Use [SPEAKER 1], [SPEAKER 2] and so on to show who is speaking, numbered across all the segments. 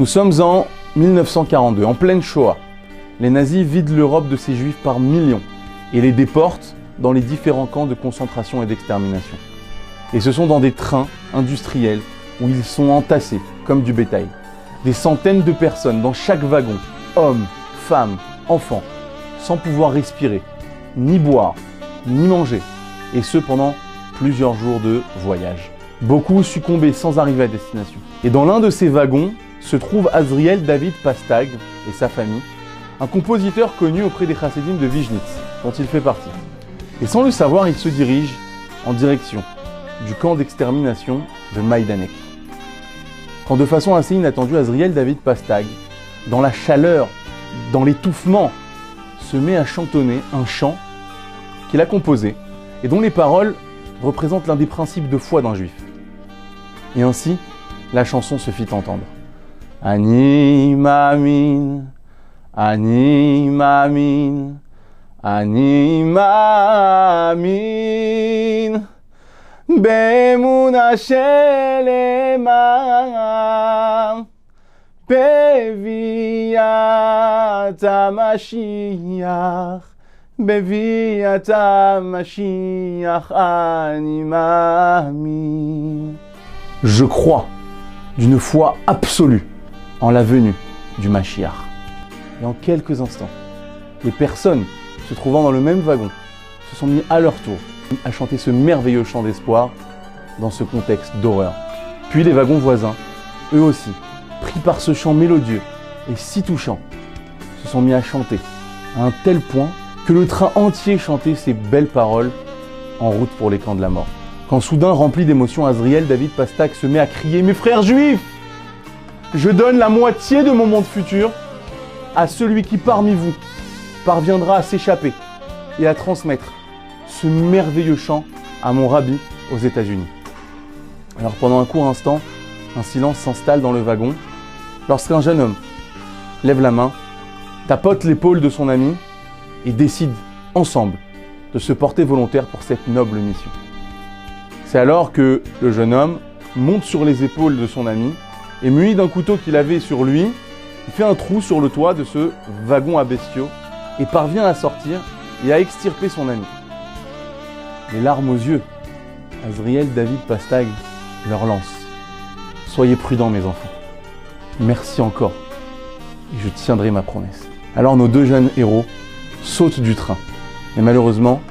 [SPEAKER 1] Nous sommes en 1942, en pleine Shoah. Les nazis vident l'Europe de ses juifs par millions et les déportent dans les différents camps de concentration et d'extermination. Et ce sont dans des trains industriels où ils sont entassés comme du bétail. Des centaines de personnes dans chaque wagon, hommes, femmes, enfants, sans pouvoir respirer, ni boire, ni manger, et ce pendant plusieurs jours de voyage. Beaucoup succombaient sans arriver à destination. Et dans l'un de ces wagons se trouve Azriel David Pastag et sa famille, un compositeur connu auprès des chassidim de Vignitz, dont il fait partie. Et sans le savoir, il se dirige en direction du camp d'extermination de Majdanek. Quand de façon assez inattendue, Azriel David Pastag, dans la chaleur, dans l'étouffement, se met à chantonner un chant qu'il a composé et dont les paroles représentent l'un des principes de foi d'un juif. Et ainsi, la chanson se fit entendre. Ani Mamin, Ani Mamin, Ani Mamin, Be'emuna shelema, Beviat HaMashiach, Beviat HaMashiach, Ani Mamin. Je crois d'une foi absolue en la venue du Mashiach. Et en quelques instants, les personnes se trouvant dans le même wagon se sont mis à leur tour à chanter ce merveilleux chant d'espoir dans ce contexte d'horreur. Puis les wagons voisins, eux aussi, pris par ce chant mélodieux et si touchant, se sont mis à chanter à un tel point que le train entier chantait ces belles paroles en route pour les camps de la mort. Quand soudain, rempli d'émotion, Azriel David Pastag se met à crier « Mes frères juifs, je donne la moitié de mon monde futur à celui qui parmi vous parviendra à s'échapper et à transmettre ce merveilleux chant à mon rabbi aux États-Unis. » Alors pendant un court instant, un silence s'installe dans le wagon lorsqu'un jeune homme lève la main, tapote l'épaule de son ami et décide ensemble de se porter volontaire pour cette noble mission. C'est alors que le jeune homme monte sur les épaules de son ami et muni d'un couteau qu'il avait sur lui, il fait un trou sur le toit de ce wagon à bestiaux et parvient à sortir et à extirper son ami. Les larmes aux yeux, Azriel David Pastag leur lance. Soyez prudents mes enfants. Merci encore et je tiendrai ma promesse. Alors nos deux jeunes héros sautent du train et malheureusement,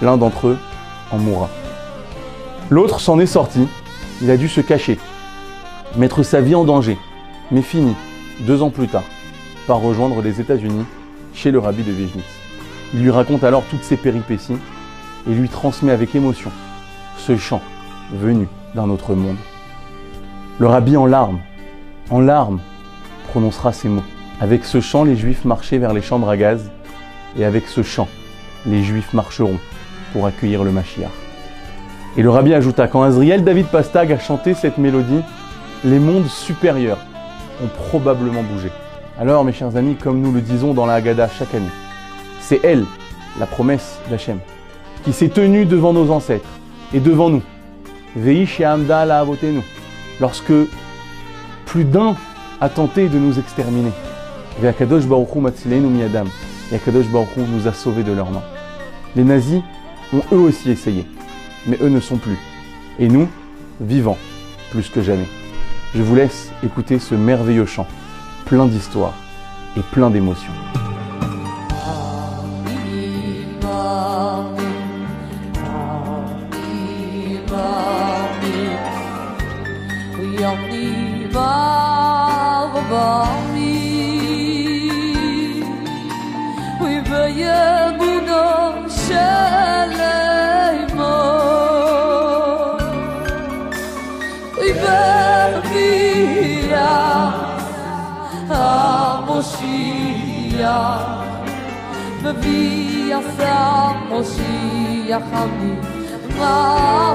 [SPEAKER 1] l'un d'entre eux en mourra. L'autre s'en est sorti, il a dû se cacher, mettre sa vie en danger, mais finit, 2 ans plus tard, par rejoindre les États-Unis chez le rabbi de Vignitz. Il lui raconte alors toutes ses péripéties et lui transmet avec émotion ce chant venu d'un autre monde. Le rabbi en larmes, prononcera ces mots. Avec ce chant, les Juifs marchaient vers les chambres à gaz et avec ce chant, les Juifs marcheront pour accueillir le Mashiach. Et le rabbi ajouta, quand Azriel David Pastag a chanté cette mélodie, les mondes supérieurs ont probablement bougé. Alors mes chers amis, comme nous le disons dans la Haggadah chaque année, c'est elle, la promesse d'Hachem, qui s'est tenue devant nos ancêtres et devant nous. Vehi she'amda ala avotenu, lorsque plus d'un a tenté de nous exterminer. Ve'akadosh baruch hu matzilenu miyadam, et Akadosh baruch hu nous a sauvés de leurs mains. Les nazis ont eux aussi essayé, mais eux ne sont plus. Et nous, vivants, plus que jamais. Je vous laisse écouter ce merveilleux chant, plein d'histoire et plein d'émotions.
[SPEAKER 2] מביא עשה מושיח עמי, מה